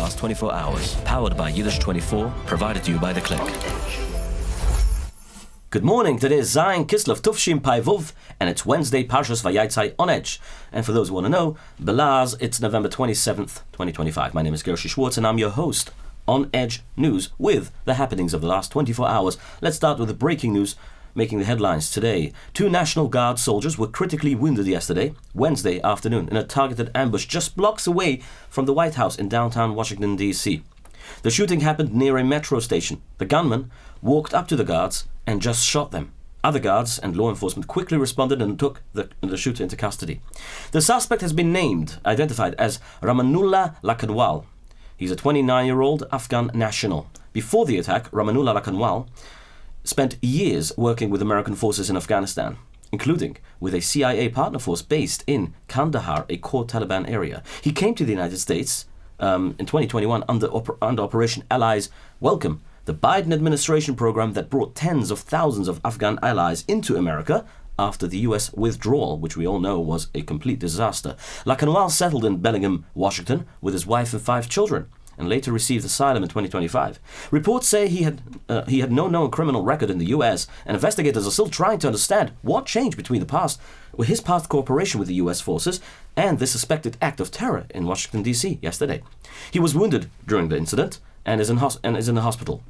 last 24 hours. Powered by Yiddish24, provided to you by The Click. Good morning, today is Zayin Kislev Tufshim Pai Vuv, and it's Wednesday, Parshas Vayatzai on Edge. And for those who want to know, Belaz, it's November 27th, 2025. My name is Gershy Schwarcz, and I'm your host on Edge News with the happenings of the last 24 hours. Let's start with the breaking news making the headlines today. 2 National Guard soldiers were critically wounded yesterday, Wednesday afternoon, in a targeted ambush just blocks away from the White House in downtown Washington, D.C. The shooting happened near a metro station. The gunman walked up to the guards and just shot them. Other guards and law enforcement quickly responded and took the shooter into custody. The suspect has been identified as Ramanullah Lakanwal. He's a 29-year-old Afghan national. Before the attack, Ramanullah Lakanwal spent years working with American forces in Afghanistan, including with a CIA partner force based in Kandahar, a core Taliban area. He came to the United States in 2021 under Operation Allies Welcome, the Biden administration program that brought tens of thousands of Afghan allies into America after the U.S. withdrawal, which we all know was a complete disaster. Lakanwal settled in Bellingham, Washington, with his wife and 5 children, and later received asylum in 2025. Reports say he had no known criminal record in the U.S., and investigators are still trying to understand what changed between his past cooperation with the U.S. forces and this suspected act of terror in Washington, D.C. yesterday. He was wounded during the incident and is in the hospital.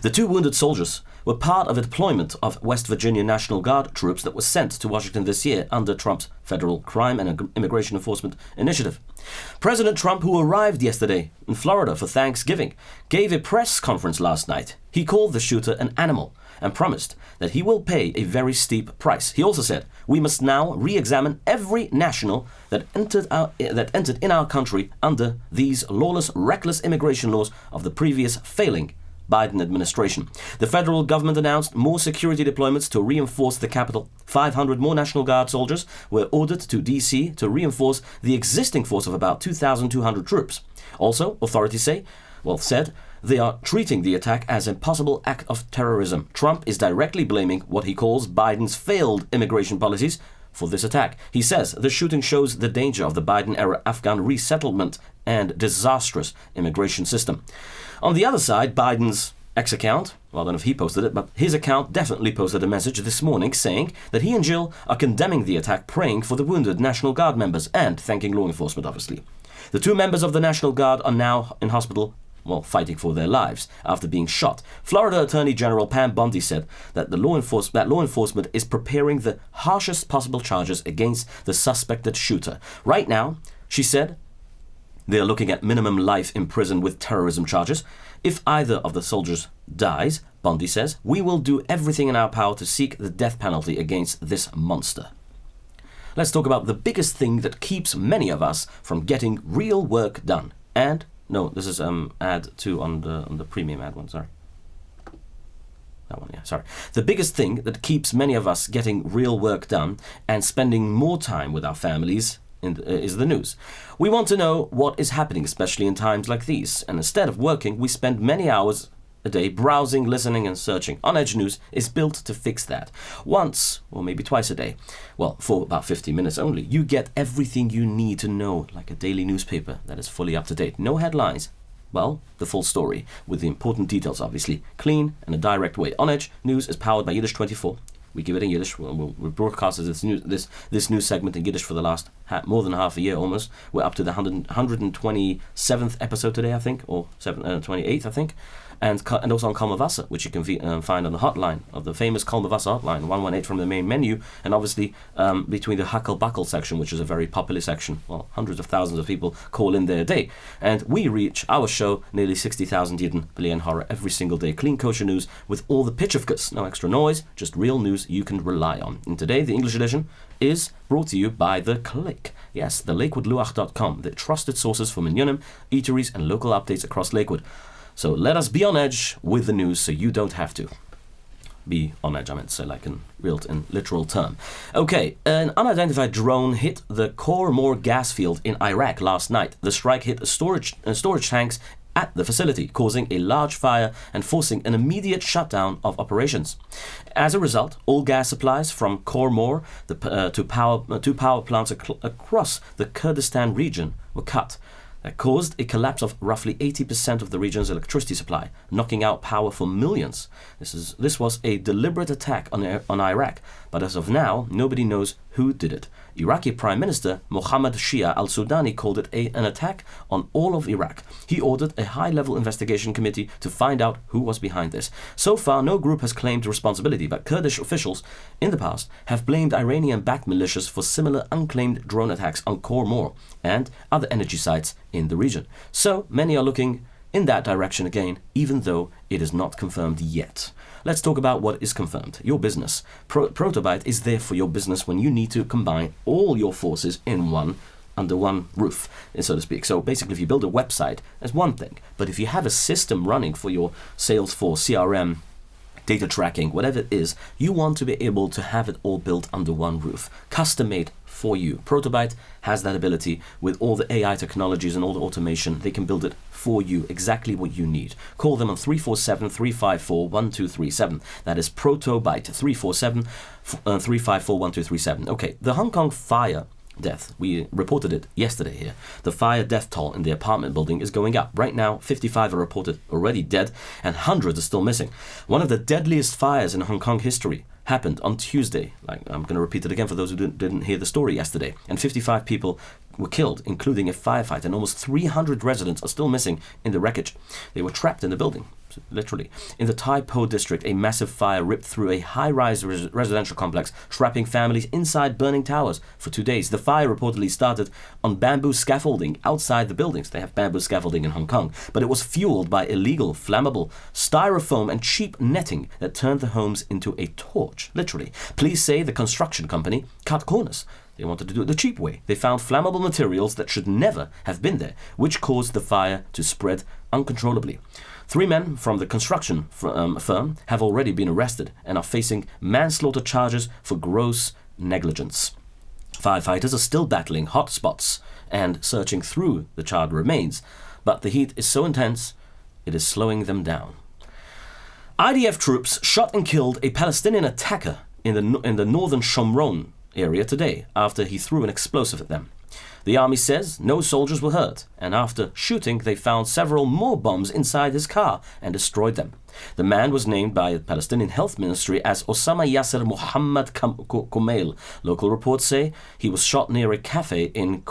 The 2 wounded soldiers were part of a deployment of West Virginia National Guard troops that was sent to Washington this year under Trump's Federal Crime and Immigration Enforcement Initiative. President Trump, who arrived yesterday in Florida for Thanksgiving, gave a press conference last night. He called the shooter an animal and promised that he will pay a very steep price. He also said, "We must now re-examine every national that entered in our country under these lawless, reckless immigration laws of the previous failing Biden administration." The federal government announced more security deployments to reinforce the capital. 500 more National Guard soldiers were ordered to D.C. to reinforce the existing force of about 2,200 troops. Also, authorities said they are treating the attack as a possible act of terrorism. Trump is directly blaming what he calls Biden's failed immigration policies for this attack. He says the shooting shows the danger of the Biden-era Afghan resettlement and disastrous immigration system. On the other side, Biden's ex-account, well, I don't know if he posted it, but his account definitely posted a message this morning saying that he and Jill are condemning the attack, praying for the wounded National Guard members, and thanking law enforcement, obviously. The 2 members of the National Guard are now in hospital, fighting for their lives after being shot. Florida Attorney General Pam Bondi said that law enforcement is preparing the harshest possible charges against the suspected shooter. Right now, she said, they are looking at minimum life in prison with terrorism charges. If either of the soldiers dies, Bondi says, we will do everything in our power to seek the death penalty against this monster. Let's talk about the biggest thing that keeps many of us from getting real work done. And no, this is ad 2 on the premium ad one, sorry. That one, yeah, sorry. The biggest thing that keeps many of us getting real work done and spending more time with our families is the news. We want to know what is happening, especially in times like these. And instead of working, we spend many hours a day browsing, listening, and searching. On Edge News is built to fix that. Once, or maybe twice a day, for about 15 minutes only, you get everything you need to know, like a daily newspaper that is fully up to date. No headlines. The full story, with the important details, obviously, clean and a direct way. On Edge News is powered by Yiddish24. We give it in Yiddish. We broadcasted this news segment in Yiddish for the last more than half a year almost. We're up to the 127th episode today, I think, or 28th, I think. And also on Kol Mevaser, which you can find on the hotline of the famous Kol Mevaser hotline, 118 from the main menu, and obviously between the Hakol Bakol section, which is a very popular section. Hundreds of thousands of people call in there a day. And we reach our show nearly 60,000 Yidden, B'li and Horror every single day. Clean kosher news with all the pitchofkas, no extra noise, just real news you can rely on. And today, the English edition is brought to you by The Click. Yes, the LakewoodLuach.com, the trusted sources for minyanim, eateries, and local updates across Lakewood. So let us be on edge with the news so you don't have to. Be on edge, I meant to say, like in literal term. Okay, an unidentified drone hit the Khor gas field in Iraq last night. The strike hit storage tanks at the facility, causing a large fire and forcing an immediate shutdown of operations. As a result, all gas supplies from Khor to power plants across the Kurdistan region were cut. that caused a collapse of roughly 80% of the region's electricity supply, knocking out power for millions. This was a deliberate attack on Iraq, but as of now, nobody knows who did it. Iraqi Prime Minister Mohammed Shia al-Sudani called it an attack on all of Iraq. He ordered a high-level investigation committee to find out who was behind this. So far, no group has claimed responsibility, but Kurdish officials in the past have blamed Iranian-backed militias for similar unclaimed drone attacks on Khor Mor and other energy sites in the region. So many are looking in that direction again, even though it is not confirmed yet. Let's talk about what is confirmed. Your business. Protobyte is there for your business when you need to combine all your forces under one roof, so to speak. So basically, if you build a website, that's one thing. But if you have a system running for your Salesforce, CRM, data tracking, whatever it is, you want to be able to have it all built under one roof, custom-made for you. Protobyte has that ability with all the AI technologies and all the automation. They can build it for you, exactly what you need. Call them on 347-354-1237. That is Protobyte, 347-354-1237. Okay, the Hong Kong fire death, we reported it yesterday here. The fire death toll in the apartment building is going up. Right now, 55 are reported already dead and hundreds are still missing. One of the deadliest fires in Hong Kong history happened on Tuesday. I'm going to repeat it again for those who didn't hear the story yesterday. And 55 people were killed, including a firefighter, and almost 300 residents are still missing in the wreckage. They were trapped in the building, literally. In the Tai Po district, a massive fire ripped through a high-rise residential complex, trapping families inside burning towers for 2 days. The fire reportedly started on bamboo scaffolding outside the buildings. They have bamboo scaffolding in Hong Kong, but it was fueled by illegal, flammable styrofoam and cheap netting that turned the homes into a torch, literally. Police say the construction company cut corners. They wanted to do it the cheap way. They found flammable materials that should never have been there, which caused the fire to spread uncontrollably. 3 men from the construction firm have already been arrested and are facing manslaughter charges for gross negligence. Firefighters are still battling hot spots and searching through the charred remains, but the heat is so intense it is slowing them down. IDF troops shot and killed a Palestinian attacker in the northern Shomron area today after he threw an explosive at them. The army says no soldiers were hurt, and after shooting they found several more bombs inside his car and destroyed them. The man was named by the Palestinian Health Ministry as Osama Yasser Muhammad Kumail. Local reports say he was shot near a cafe in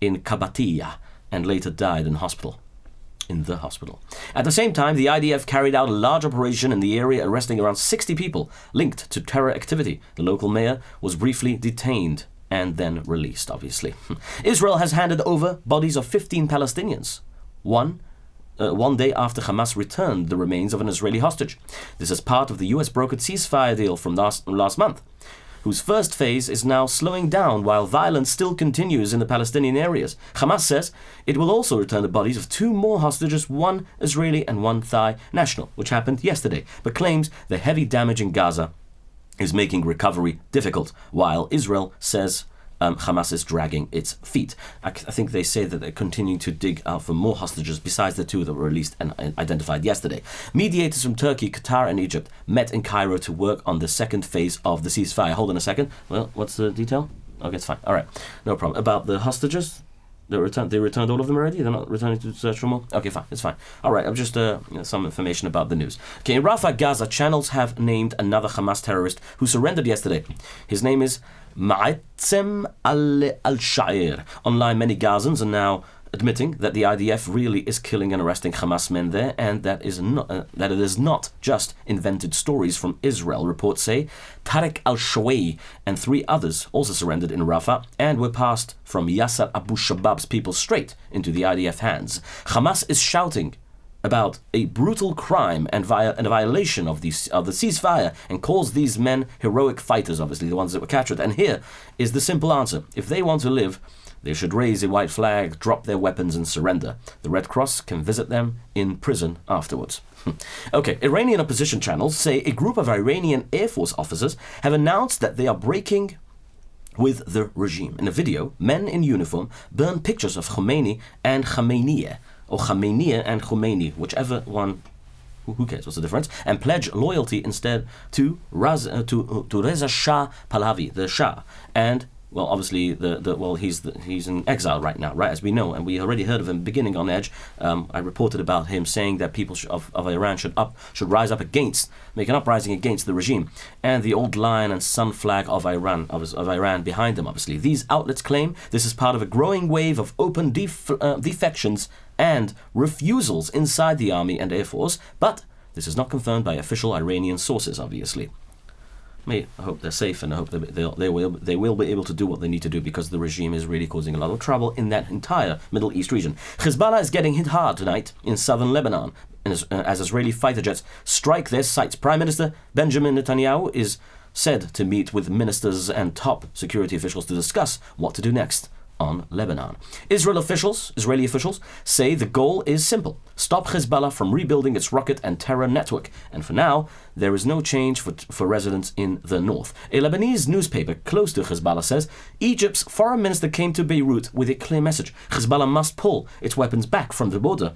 Kabatiya and later died in the hospital. At the same time, the IDF carried out a large operation in the area, arresting around 60 people linked to terror activity. The local mayor was briefly detained and then released, obviously. Israel has handed over bodies of 15 Palestinians, one day after Hamas returned the remains of an Israeli hostage. This is part of the US brokered ceasefire deal from last month, whose first phase is now slowing down while violence still continues in the Palestinian areas. Hamas says it will also return the bodies of 2 more hostages, one Israeli and one Thai national, which happened yesterday, but claims the heavy damage in Gaza is making recovery difficult, while Israel says Hamas is dragging its feet. I think they say that they're continuing to dig out for more hostages besides the 2 that were released and identified yesterday. Mediators from Turkey, Qatar and Egypt met in Cairo to work on the second phase of the ceasefire. Hold on a second. Well, what's the detail? Okay, it's fine. All right, no problem. About the hostages, they returned all of them already? They're not returning to search for more? Okay, fine, it's fine. All right, I'm just some information about the news. Okay, in Rafah, Gaza, channels have named another Hamas terrorist who surrendered yesterday. His name is Ma'atzem al-Shair. Online, many Gazans are now admitting that the IDF really is killing and arresting Hamas men there, and that it is not just invented stories from Israel. Reports say Tariq al-Shawei and 3 others also surrendered in Rafah and were passed from Yasser Abu Shabab's people straight into the IDF hands. Hamas is shouting about a brutal crime and a violation of the ceasefire and calls these men heroic fighters, obviously the ones that were captured. And here is the simple answer. If they want to live, they should raise a white flag, drop their weapons and surrender. The Red Cross can visit them in prison afterwards. Okay, Iranian opposition channels say a group of Iranian Air Force officers have announced that they are breaking with the regime. In a video, men in uniform burn pictures of Khomeini and Khamenei, or Khamenei and Khomeini, whichever one, who cares, what's the difference, and pledge loyalty instead to Reza Shah Pahlavi, the Shah, and well, obviously, he's in exile right now, right, as we know, and we already heard of him beginning on Edge. I reported about him saying that people of Iran should rise up make an uprising against the regime, and the old lion and sun flag of Iran behind them, obviously. These outlets claim this is part of a growing wave of open defections and refusals inside the army and air force, but this is not confirmed by official Iranian sources, obviously. I hope they're safe, and I hope they will be able to do what they need to do, because the regime is really causing a lot of trouble in that entire Middle East region. Hezbollah is getting hit hard tonight in southern Lebanon as Israeli fighter jets strike their sites. Prime Minister Benjamin Netanyahu is said to meet with ministers and top security officials to discuss what to do next on Lebanon. Israeli officials say the goal is simple: stop Hezbollah from rebuilding its rocket and terror network. And for now, there is no change for residents in the north. A Lebanese newspaper close to Hezbollah says Egypt's foreign minister came to Beirut with a clear message: Hezbollah must pull its weapons back from the border,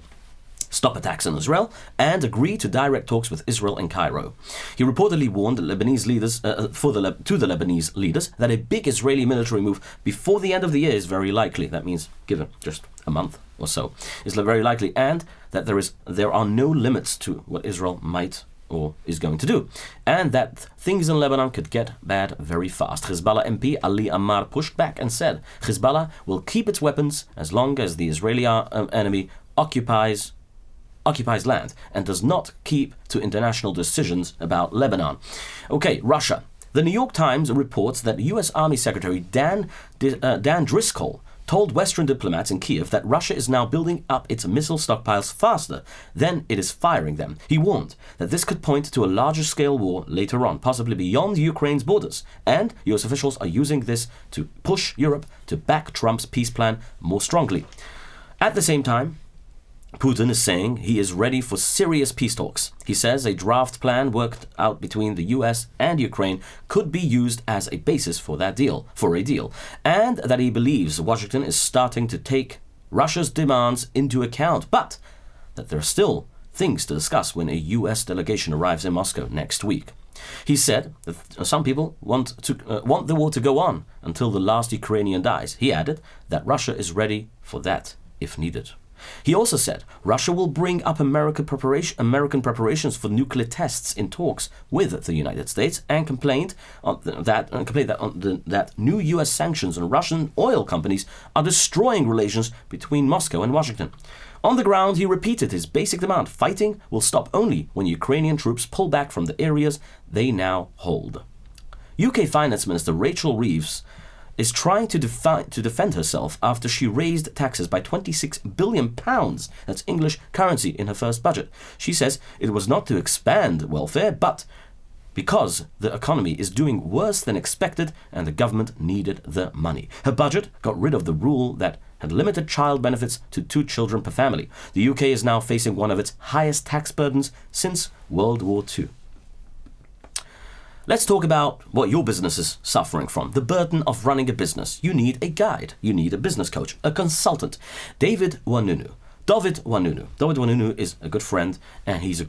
stop attacks on Israel, and agree to direct talks with Israel and Cairo. He reportedly warned the Lebanese leaders to the Lebanese leaders that a big Israeli military move before the end of the year is very likely. That means given just a month or so is very likely, and that there are no limits to what Israel might or is going to do, and that things in Lebanon could get bad very fast. Hezbollah MP Ali Ammar pushed back and said Hezbollah will keep its weapons as long as the Israeli enemy occupies land and does not keep to international decisions about Lebanon. Okay, Russia. The New York Times reports that U.S. Army Secretary Dan Driscoll told Western diplomats in Kiev that Russia is now building up its missile stockpiles faster than it is firing them. He warned that this could point to a larger-scale war later on, possibly beyond Ukraine's borders, and U.S. officials are using this to push Europe to back Trump's peace plan more strongly. At the same time, Putin is saying he is ready for serious peace talks. He says a draft plan worked out between the US and Ukraine could be used as a basis for a deal, and that he believes Washington is starting to take Russia's demands into account, but that there are still things to discuss when a US delegation arrives in Moscow next week. He said that some people want the war to go on until the last Ukrainian dies. He added that Russia is ready for that if needed. He also said Russia will bring up American preparations for nuclear tests in talks with the United States, and complained that new U.S. sanctions on Russian oil companies are destroying relations between Moscow and Washington. On the ground, he repeated his basic demand: fighting will stop only when Ukrainian troops pull back from the areas they now hold. UK Finance Minister Rachel Reeves is trying to defend herself after she raised taxes by £26 billion, that's English currency, in her first budget. She says it was not to expand welfare, but because the economy is doing worse than expected and the government needed the money. Her budget got rid of the rule that had limited child benefits to 2 children per family. The UK is now facing one of its highest tax burdens since World War II. Let's talk about what your business is suffering from. The burden of running a business. You need a guide. You need a business coach, a consultant. David Wanounou. David Wanounou is a good friend, and he's an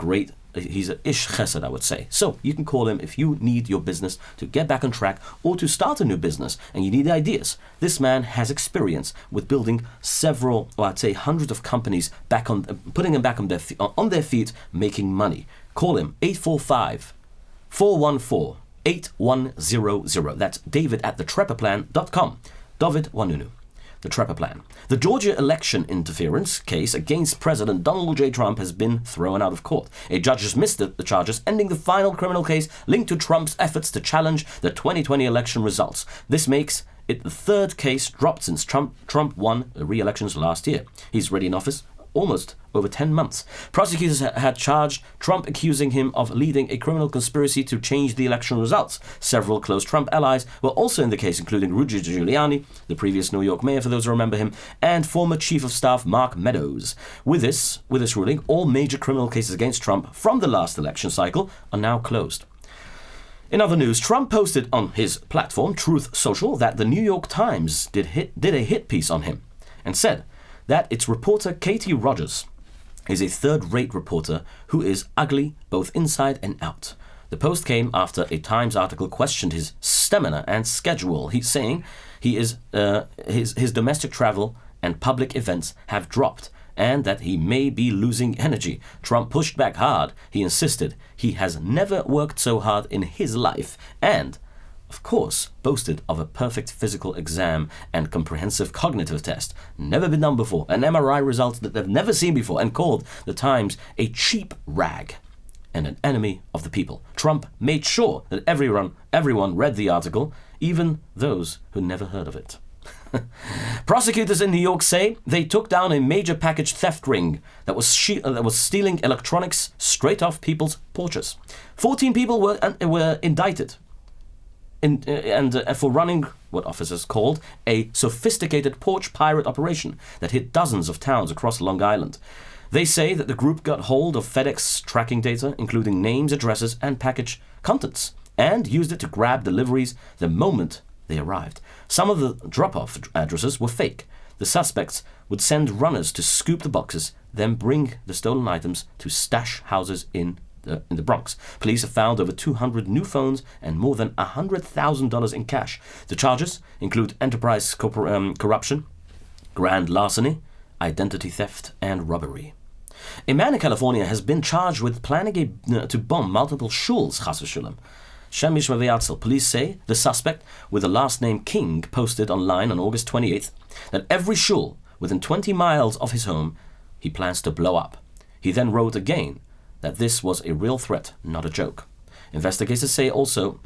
ish chesed, I would say. So you can call him if you need your business to get back on track or to start a new business and you need ideas. This man has experience with building several, or I'd say hundreds of companies putting them back on their feet, making money. Call him 844-414-8100. That's David at thetrepperplan.com. David Wanounou. The Trepper Plan. The Georgia election interference case against President Donald J. Trump has been thrown out of court. A judge dismissed the charges, ending the final criminal case linked to Trump's efforts to challenge the 2020 election results. This makes it the third case dropped since Trump won the re-elections last year. He's already in office almost over 10 months. Prosecutors had charged Trump, accusing him of leading a criminal conspiracy to change the election results. Several close Trump allies were also in the case, including Rudy Giuliani, the previous New York mayor for those who remember him, and former chief of staff Mark Meadows. With this ruling, all major criminal cases against Trump from the last election cycle are now closed. In other news, Trump posted on his platform, Truth Social, that the New York Times did a hit piece on him, and said that its reporter Katie Rogers is a third-rate reporter who is ugly both inside and out. The post came after a Times article questioned his stamina and schedule. He's saying his domestic travel and public events have dropped and that he may be losing energy. Trump pushed back hard. He insisted he has never worked so hard in his life and, of course, boasted of a perfect physical exam and comprehensive cognitive test, never been done before, an MRI result that they've never seen before, and called the Times a cheap rag and an enemy of the people. Trump made sure that everyone read the article, even those who never heard of it. Prosecutors in New York say they took down a major package theft ring that was stealing electronics straight off people's porches. 14 people were indicted for running what officers called a sophisticated porch pirate operation that hit dozens of towns across Long Island. They say that the group got hold of FedEx tracking data, including names, addresses, and package contents, and used it to grab deliveries the moment they arrived. Some of the drop-off addresses were fake. The suspects would send runners to scoop the boxes, then bring the stolen items to stash houses in the Bronx. Police have found over 200 new phones and more than $100,000 in cash. The charges include enterprise corruption, grand larceny, identity theft, and robbery. A man in California has been charged with planning to bomb multiple shuls, chas v'shulam. Shem Yishma v'yatzel. Police say the suspect, with the last name King, posted online on August 28th that every shul within 20 miles of his home he plans to blow up. He then wrote again that this was a real threat, not a joke. Investigators say he also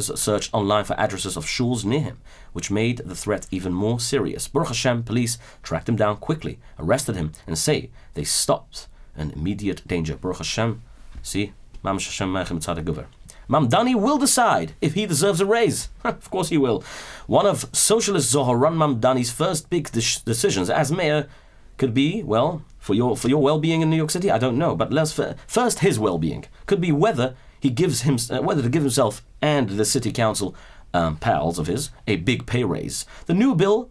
searched online for addresses of shuls near him, which made the threat even more serious. Baruch Hashem, police tracked him down quickly, arrested him, and say they stopped an immediate danger. Baruch Hashem, see, Mam Hashem Meichem Tzaddik. Mamdani will decide if he deserves a raise. Of course he will. One of socialist Zoharan Mamdani's first big decisions as mayor could be, well, for your well-being in New York City, I don't know, but first his well-being could be whether to give himself and the city council pals of his a big pay raise. The new bill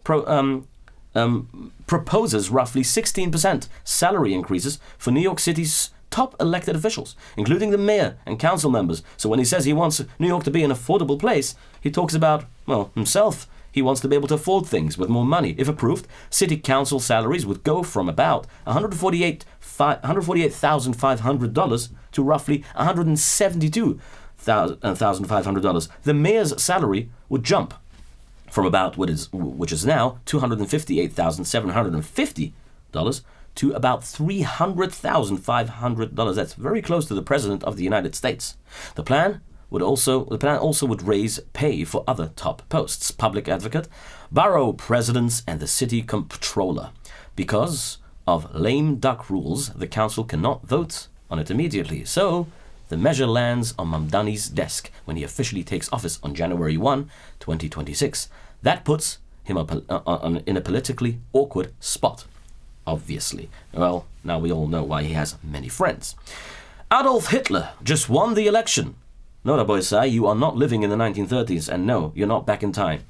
proposes roughly 16% salary increases for New York City's top elected officials, including the mayor and council members. So when he says he wants New York to be an affordable place, he talks about, well, himself. He wants to be able to afford things with more money. If approved, city council salaries would go from about $148,500 to roughly $172,500. The mayor's salary would jump from about which is now $258,750 to about $300,500. That's very close to the President of the United States. The plan also would raise pay for other top posts: public advocate, borough presidents, and the city comptroller. Because of lame duck rules, the council cannot vote on it immediately. So the measure lands on Mamdani's desk when he officially takes office on January 1, 2026. That puts him in a politically awkward spot. Obviously. Well, now we all know why he has many friends. Adolf Hitler just won the election. No, Raboisai, you are not living in the 1930s, and no, you're not back in time.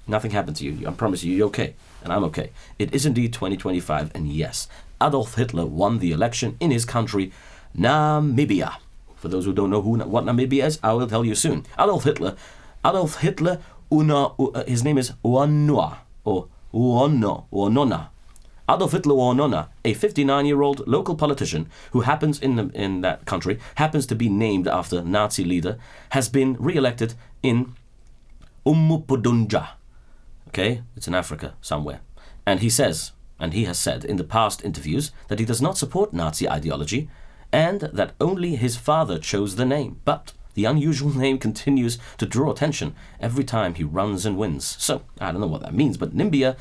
Nothing happened to you. I promise you, you're okay, and I'm okay. It is indeed 2025, and yes, Adolf Hitler won the election in his country, Namibia. For those who don't know what Namibia is, I will tell you soon. Adolf Hitler, his name is Uunona, or Uunona. Adolf Hitler Uunona, a 59-year-old local politician who happens in that country, happens to be named after Nazi leader, has been re-elected in Umupudunja. Okay, it's in Africa somewhere. And he has said in the past interviews that he does not support Nazi ideology and that only his father chose the name. But the unusual name continues to draw attention every time he runs and wins. So, I don't know what that means, but Namibia,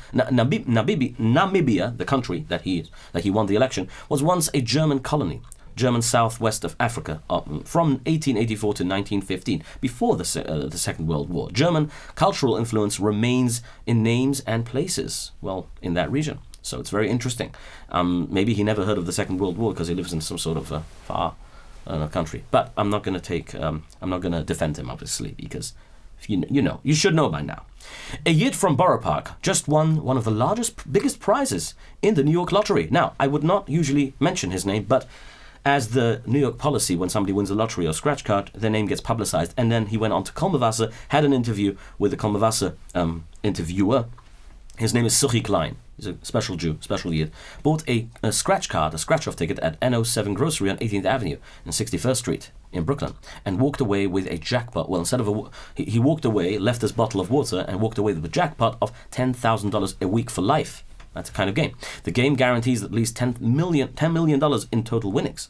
the country that he won the election, was once a German colony, German southwest of Africa, from 1884 to 1915, before the Second World War. German cultural influence remains in names and places, well, in that region. So it's very interesting. Maybe he never heard of the Second World War because he lives in some sort of far country. But I'm not going to defend him, obviously, because you should know by now. A Yid from Borough Park just won one of the biggest prizes in the New York lottery. Now, I would not usually mention his name, but as the New York policy, when somebody wins a lottery or scratch card, their name gets publicized. And then he went on to Kol Mevaser, had an interview with the Kol Mevaser interviewer. His name is Suchi Klein. He's a special Jew, special Yid. Bought a scratch card, a scratch-off ticket at N07 Grocery on 18th Avenue in 61st Street in Brooklyn, and walked away with a jackpot. Well, instead of he walked away, left his bottle of water, and walked away with a jackpot of $10,000 a week for life. That's a kind of game. The game guarantees at least $10 million in total winnings.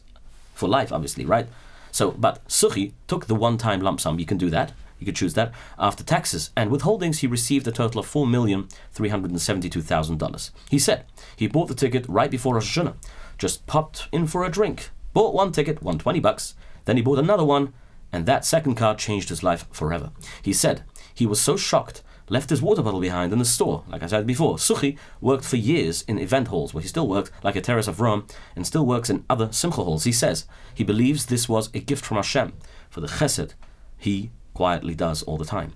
For life, obviously, right? So, but Suchi took the one-time lump sum. You can do that. You could choose that. After taxes and withholdings, he received a total of $4,372,000. He said he bought the ticket right before Rosh Hashanah. Just popped in for a drink. Bought one ticket, won $20. Then he bought another one, and that second card changed his life forever. He said he was so shocked, left his water bottle behind in the store. Like I said before, Suchi worked for years in event halls, where he still worked like a terrace of Frum, and still works in other simcha halls. He says he believes this was a gift from Hashem for the chesed he quietly does all the time.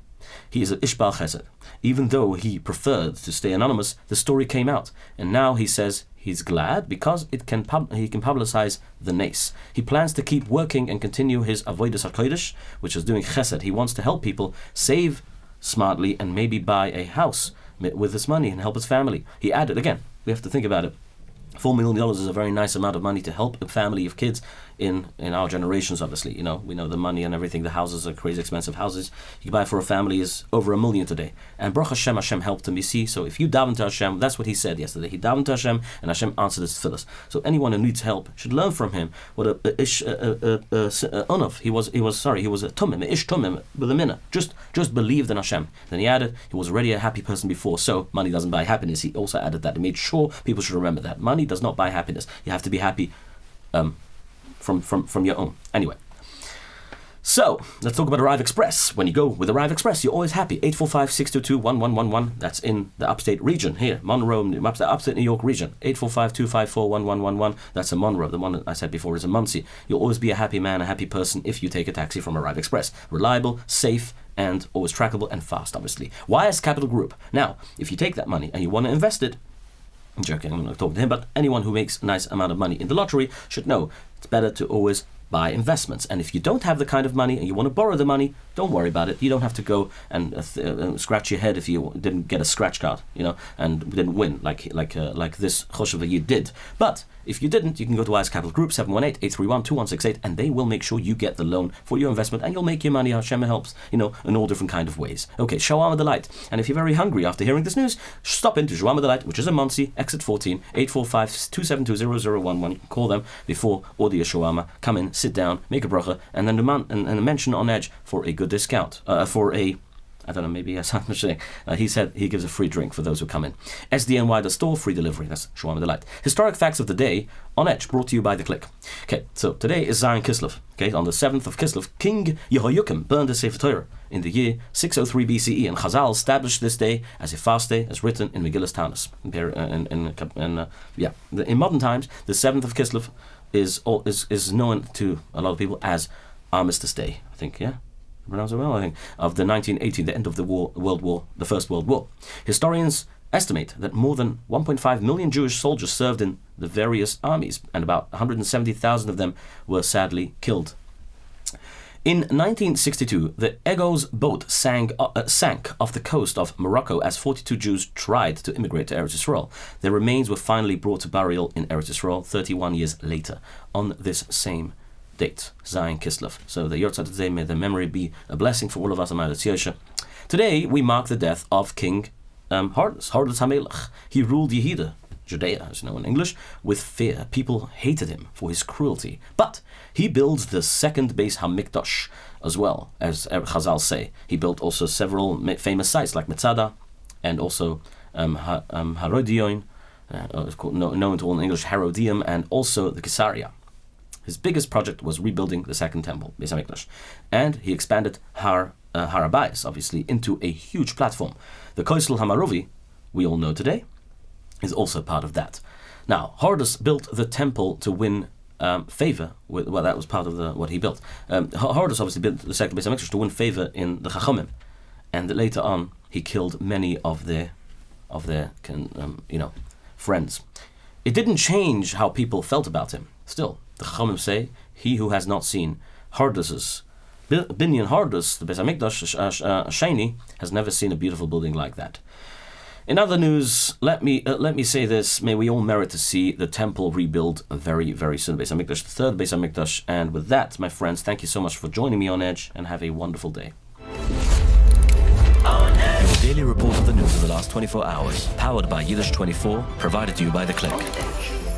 He is an Ishbal Chesed. Even though he preferred to stay anonymous, the story came out, and now he says he's glad because he can publicize the nace. He plans to keep working and continue his avodas hakodesh, which is doing Chesed. He wants to help people save smartly and maybe buy a house with this money and help his family. He added, again, we have to think about it. $4 million is a very nice amount of money to help a family of kids in our generations, obviously. You know, we know the money and everything. The houses are crazy expensive houses. You can buy for a family is over $1 million today. And Baruch Hashem, Hashem helped him, you see. So if you daven to Hashem, that's what he said yesterday. He davened to Hashem and Hashem answered his tefillas. So anyone who needs help should learn from him what he was a tumim, ish tumim, with a minna. Just believed in Hashem. Then he added, he was already a happy person before, so money doesn't buy happiness. He also added that. He made sure people should remember that. Money does not buy happiness. You have to be happy from your own. Anyway, so let's talk about Arrive Express. When you go with Arrive Express, you're always happy. 845-622-1111. That's in the upstate region here, Monroe, upstate New York region. 845-254-1111. That's in Monroe. The one that I said before is in Muncie. You'll always be a happy man, a happy person if you take a taxi from Arrive Express. Reliable, safe, and always trackable and fast, obviously. YS Capital Group. Now, if you take that money and you want to invest it, I'm joking, I'm not talking to him, but anyone who makes a nice amount of money in the lottery should know it's better to always buy investments. And if you don't have the kind of money and you want to borrow the money, don't worry about it. You don't have to go and scratch your head if you didn't get a scratch card, and didn't win like this Choshev you did. But if you didn't, you can go to YS Capital Group, 718-831-2168, and they will make sure you get the loan for your investment, and you'll make your money. Hashem helps, in all different kind of ways. Okay, Shawama Delight. And if you're very hungry after hearing this news, stop into Shawama Delight, which is in Muncie, exit 14, 845-272-0011. Call them before order your Shawama. Come in, sit down, make a bracha, and then and mention on Edge for a good discount, I don't know, maybe yes, I'm not sure. He said he gives a free drink for those who come in. SDNY, the store, free delivery. That's Shawama Delight. Historic facts of the day on Edge, brought to you by The Click. Okay, so today is Zion Kislev. Okay, on the 7th of Kislev, King Yehoiakim burned the Sefer Torah in the year 603 BCE, and Chazal established this day as a fast day, as written in Megillas Tanis. In modern times, the 7th of Kislev is known to a lot of people as Armistice Day. I think, yeah. Pronounce it well, I think, of the 1918, the end of the the First World War. Historians estimate that more than 1.5 million Jewish soldiers served in the various armies, and about 170,000 of them were sadly killed. In 1962, the Ego's boat sank off the coast of Morocco as 42 Jews tried to immigrate to Eretz Yisrael. Their remains were finally brought to burial in Eretz Yisrael 31 years later, on this same date, Zion Kislev. So the Yortzat today, may their memory be a blessing for all of us. Today we mark the death of King Hordus HaMelech. He ruled Yehuda, Judea, as you know in English, with fear. People hated him for his cruelty. But he builds the second Beis HaMikdash as well, as Chazal say. He built also several famous sites like Metzada, and also Herodion, known to all in English, Herodium, and also the Caesarea. His biggest project was rebuilding the second temple, Beis HaMikdash, and he expanded Har HaBayis, obviously, into a huge platform. The Koisel Hamarovi, we all know today, is also part of that. Now, Hordus built the temple to win favor with, that was part of what he built. Hordus obviously built the second Beis HaMikdash to win favor in the Chachamim, and later on he killed many of their friends. It didn't change how people felt about him. Still, The Chachamim say, he who has not seen Hardus's Binyan Hardus, the Beis Hamikdash Sheni, has never seen a beautiful building like that. In other news, let me say this: may we all merit to see the temple rebuild very, very soon. Beis Hamikdash, the third Beis Hamikdash. And with that, my friends, thank you so much for joining me on Edge, and have a wonderful day. Your daily report of the news of the last 24 hours, powered by Yiddish24, provided to you by The Click.